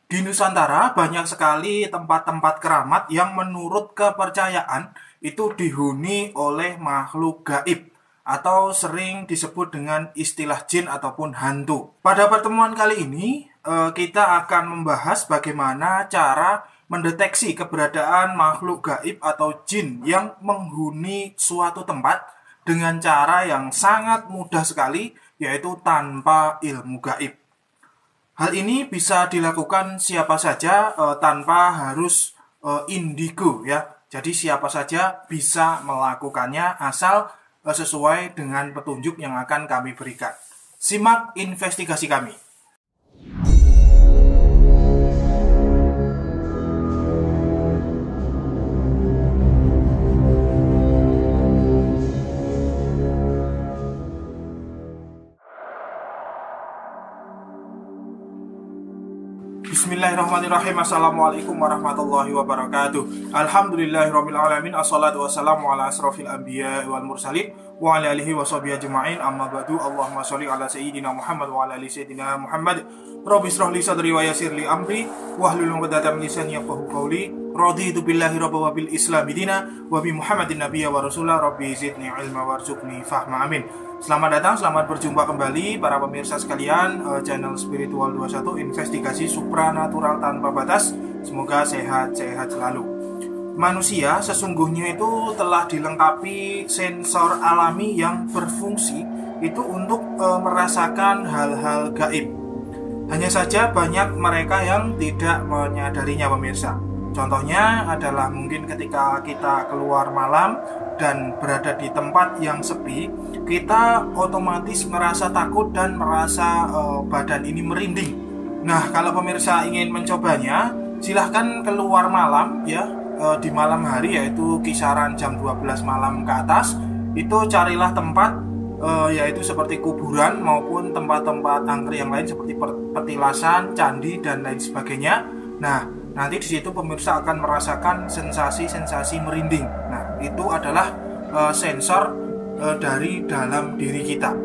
Di Nusantara banyak sekali tempat-tempat keramat yang menurut kepercayaan itu dihuni oleh makhluk gaib atau sering disebut dengan istilah jin ataupun hantu. Pada pertemuan kali ini kita akan membahas bagaimana cara mendeteksi keberadaan makhluk gaib atau jin yang menghuni suatu tempat dengan cara yang sangat mudah sekali, yaitu tanpa ilmu gaib. Hal ini bisa dilakukan siapa saja tanpa harus indigo ya. Jadi siapa saja bisa melakukannya asal sesuai dengan petunjuk yang akan kami berikan. Simak investigasi kami. Bismillahirrahmanirrahim. Assalamualaikum warahmatullahi wabarakatuh. Alhamdulillahirabbil alamin. Assalatu wassalamu ala asrofil anbiya wal mursalin wa ala alihi washabihi ajma'in. Amma ba'du. Allahumma sholli ala sayyidina Muhammad wa ala ali sayyidina Muhammad. Rabbi shrah li sadri wa yassir li amri wahlul 'uqdatam min lisani yafqahu qawli. Raditu billahi rabban wa bil islami dina wa bi Muhammadin nabiyya wa rasula. Rabbi zidni ilma warzuqni fahma. Amin. Selamat datang, selamat berjumpa kembali para pemirsa sekalian channel Spiritual 21, investigasi supranatural tanpa batas. Semoga sehat-sehat selalu. Manusia sesungguhnya itu telah dilengkapi sensor alami yang berfungsi itu untuk merasakan hal-hal gaib. Hanya saja banyak mereka yang tidak menyadarinya, pemirsa. Contohnya adalah mungkin ketika kita keluar malam dan berada di tempat yang sepi, kita otomatis merasa takut dan merasa badan ini merinding. Nah, kalau pemirsa ingin mencobanya, silahkan keluar malam ya, di malam hari, yaitu kisaran jam 12 malam ke atas. Itu carilah tempat yaitu seperti kuburan maupun tempat-tempat angker yang lain seperti petilasan, candi dan lain sebagainya. Nah, nanti di situ pemirsa akan merasakan sensasi-sensasi merinding. Nah, itu adalah sensor dari dalam diri kita.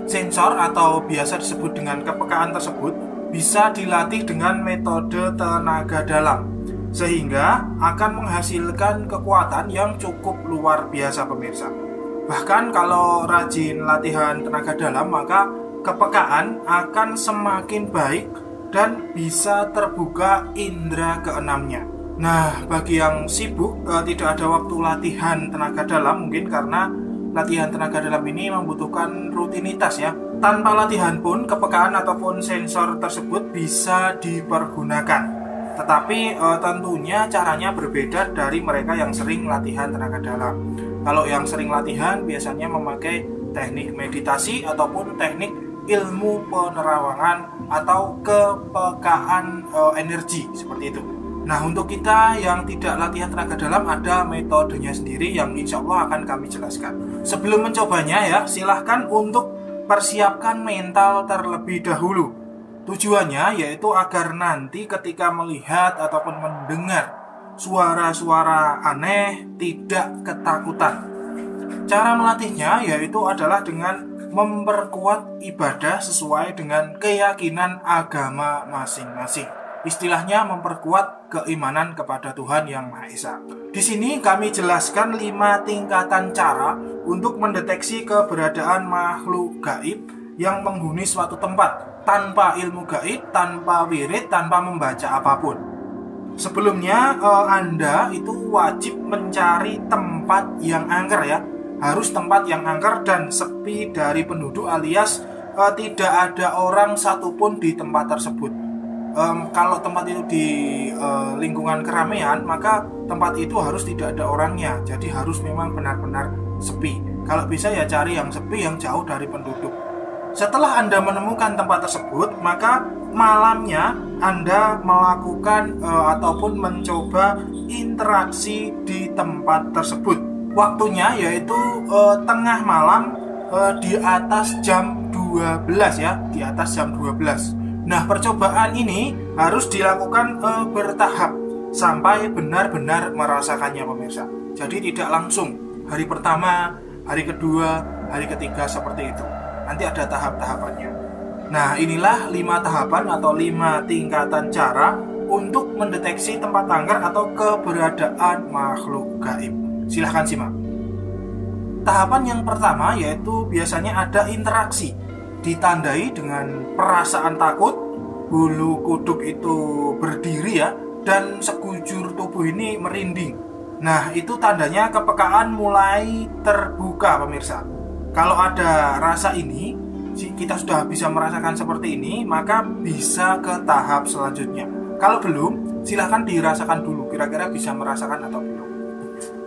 Sensor atau biasa disebut dengan kepekaan tersebut bisa dilatih dengan metode tenaga dalam, sehingga akan menghasilkan kekuatan yang cukup luar biasa, pemirsa. Bahkan kalau rajin latihan tenaga dalam, maka kepekaan akan semakin baik dan bisa terbuka indera keenamnya. Nah, bagi yang sibuk tidak ada waktu latihan tenaga dalam, mungkin karena latihan tenaga dalam ini membutuhkan rutinitas ya. Tanpa latihan pun kepekaan ataupun sensor tersebut bisa dipergunakan. Tetapi tentunya caranya berbeda dari mereka yang sering latihan tenaga dalam. Kalau yang sering latihan biasanya memakai teknik meditasi ataupun teknik ilmu penerawangan atau kepekaan energi seperti itu. Nah, untuk kita yang tidak latihan tenaga dalam ada metodenya sendiri yang insya Allah akan kami jelaskan. Sebelum mencobanya ya, silahkan untuk persiapkan mental terlebih dahulu. Tujuannya yaitu agar nanti ketika melihat ataupun mendengar suara-suara aneh tidak ketakutan. Cara melatihnya yaitu adalah dengan memperkuat ibadah sesuai dengan keyakinan agama masing-masing. Istilahnya memperkuat keimanan kepada Tuhan Yang Maha Esa. Di sini kami jelaskan 5 tingkatan cara untuk mendeteksi keberadaan makhluk gaib yang menghuni suatu tempat tanpa ilmu gaib, tanpa wirid, tanpa membaca apapun. Sebelumnya Anda itu wajib mencari tempat yang angker ya. Harus tempat yang angker dan sepi dari penduduk, alias tidak ada orang satupun di tempat tersebut. Kalau tempat itu di lingkungan keramaian, maka tempat itu harus tidak ada orangnya. Jadi harus memang benar-benar sepi. Kalau bisa ya cari yang sepi, yang jauh dari penduduk. Setelah Anda menemukan tempat tersebut, maka malamnya Anda melakukan ataupun mencoba interaksi di tempat tersebut. Waktunya yaitu tengah malam di atas jam 12 ya, di atas jam 12. Nah, percobaan ini harus dilakukan bertahap sampai benar-benar merasakannya, pemirsa. Jadi tidak langsung hari pertama, hari kedua, hari ketiga seperti itu. Nanti ada tahap-tahapannya. Nah, inilah 5 tahapan atau 5 tingkatan cara untuk mendeteksi tempat angker atau keberadaan makhluk gaib. Silahkan simak. Tahapan yang pertama yaitu biasanya ada interaksi, ditandai dengan perasaan takut, bulu kuduk itu berdiri ya, dan sekujur tubuh ini merinding. Nah, itu tandanya kepekaan mulai terbuka pemirsa. Kalau ada rasa ini, kita sudah bisa merasakan seperti ini, maka bisa ke tahap selanjutnya. Kalau belum, silahkan dirasakan dulu, kira-kira bisa merasakan atau belum.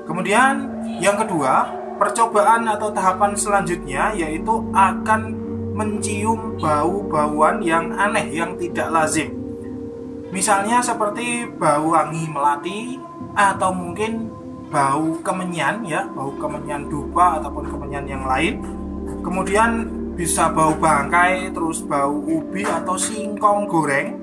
Kemudian yang kedua, percobaan atau tahapan selanjutnya yaitu akan mencium bau-bauan yang aneh, yang tidak lazim. Misalnya seperti bau wangi melati, atau mungkin bau kemenyan ya, bau kemenyan dupa ataupun kemenyan yang lain. Kemudian bisa bau bangkai, terus bau ubi atau singkong goreng,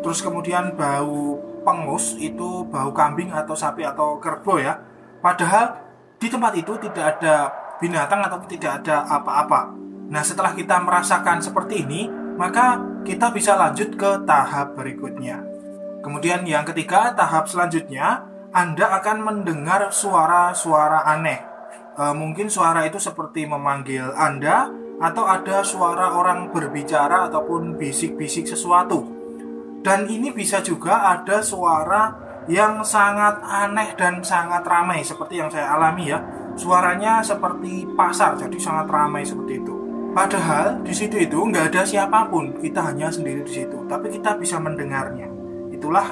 terus kemudian bau pengus, itu bau kambing atau sapi atau kerbau ya. Padahal di tempat itu tidak ada binatang atau tidak ada apa-apa. Nah, setelah kita merasakan seperti ini, maka kita bisa lanjut ke tahap berikutnya. Kemudian yang ketiga, tahap selanjutnya, Anda akan mendengar suara-suara aneh. Mungkin suara itu seperti memanggil Anda, atau ada suara orang berbicara ataupun bisik-bisik sesuatu. Dan ini bisa juga ada suara yang sangat aneh dan sangat ramai seperti yang saya alami ya. Suaranya seperti pasar, jadi sangat ramai seperti itu. Padahal di situ itu nggak ada siapapun, kita hanya sendiri di situ, tapi kita bisa mendengarnya. Itulah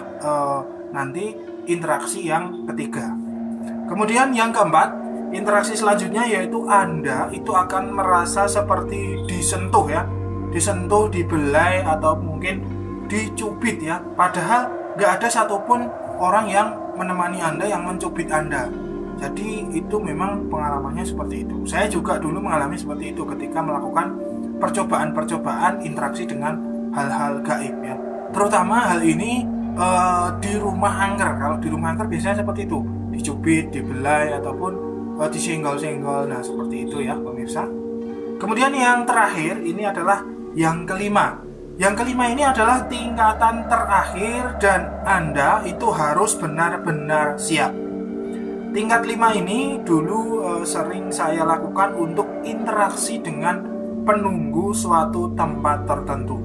nanti interaksi yang ketiga. Kemudian yang keempat, interaksi selanjutnya yaitu Anda itu akan merasa seperti disentuh ya, disentuh, dibelai atau mungkin dicubit ya. Padahal nggak ada satupun orang yang menemani Anda yang mencubit Anda. Jadi itu memang pengalamannya seperti itu. Saya juga dulu mengalami seperti itu ketika melakukan percobaan-percobaan interaksi dengan hal-hal gaib ya. Terutama hal ini di rumah angker. Kalau di rumah angker biasanya seperti itu, dicubit, dibelai ataupun disenggol-senggol. Nah, seperti itu ya pemirsa. Kemudian yang terakhir ini adalah yang kelima. Yang kelima ini adalah tingkatan terakhir dan Anda itu harus benar-benar siap. Tingkat 5 ini dulu sering saya lakukan untuk interaksi dengan penunggu suatu tempat tertentu.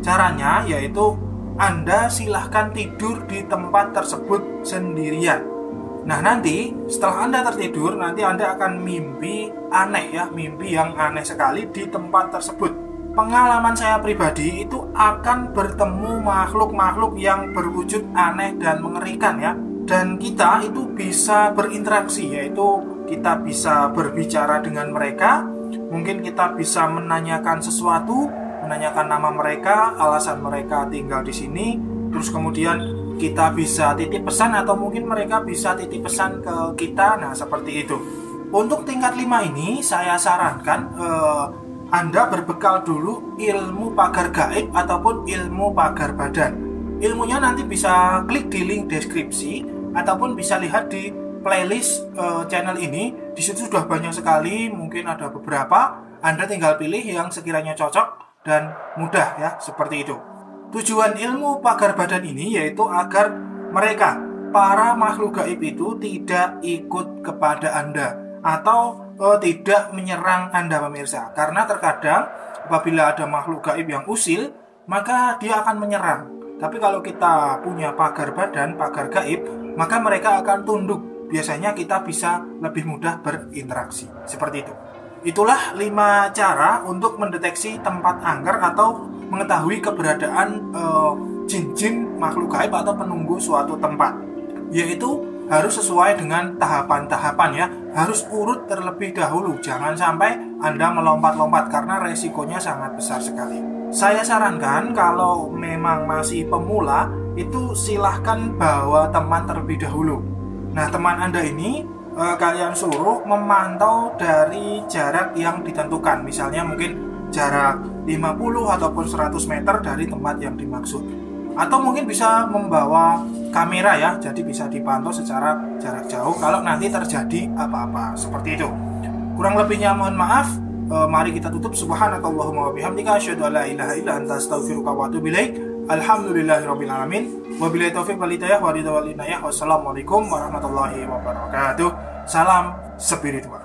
Caranya yaitu Anda silahkan tidur di tempat tersebut sendirian. Nah, nanti setelah Anda tertidur, nanti Anda akan mimpi aneh ya, mimpi yang aneh sekali di tempat tersebut. Pengalaman saya pribadi itu akan bertemu makhluk-makhluk yang berwujud aneh dan mengerikan ya. Dan kita itu bisa berinteraksi, yaitu kita bisa berbicara dengan mereka. Mungkin kita bisa menanyakan sesuatu, menanyakan nama mereka, alasan mereka tinggal di sini. Terus kemudian kita bisa titip pesan atau mungkin mereka bisa titip pesan ke kita. Nah, seperti itu. Untuk tingkat 5 ini saya sarankan Anda berbekal dulu ilmu pagar gaib ataupun ilmu pagar badan. Ilmunya nanti bisa klik di link deskripsi ataupun bisa lihat di playlist channel ini. Di situ sudah banyak sekali, mungkin ada beberapa. Anda tinggal pilih yang sekiranya cocok dan mudah ya, seperti itu. Tujuan ilmu pagar badan ini yaitu agar mereka, para makhluk gaib itu tidak ikut kepada Anda atau tidak menyerang Anda pemirsa. Karena terkadang apabila ada makhluk gaib yang usil, maka dia akan menyerang. Tapi kalau kita punya pagar badan, pagar gaib, maka mereka akan tunduk. Biasanya kita bisa lebih mudah berinteraksi. Seperti itu. Itulah 5 cara untuk mendeteksi tempat angker atau mengetahui keberadaan jin-jin makhluk gaib atau penunggu suatu tempat. Yaitu harus sesuai dengan tahapan-tahapan ya. Harus urut terlebih dahulu. Jangan sampai Anda melompat-lompat karena resikonya sangat besar sekali. Saya sarankan kalau memang masih pemula, itu silahkan bawa teman terlebih dahulu. Nah, teman Anda ini kalian suruh memantau dari jarak yang ditentukan. Misalnya mungkin jarak 50 ataupun 100 meter dari tempat yang dimaksud. Atau mungkin bisa membawa kamera ya, jadi bisa dipantau secara jarak jauh kalau nanti terjadi apa-apa. Seperti itu. Kurang lebihnya mohon maaf. Mari kita tutup. Subhanakallahumma wa bihamdika asyhadu an la ilaha illa anta astaghfiruka wa atubu ilaik. Alhamdulillahirabbil alamin. Wabillahi taufiq wal hidayah wa ridha wal inayah. Wassalamualaikum warahmatullahi wabarakatuh. Salam spiritual.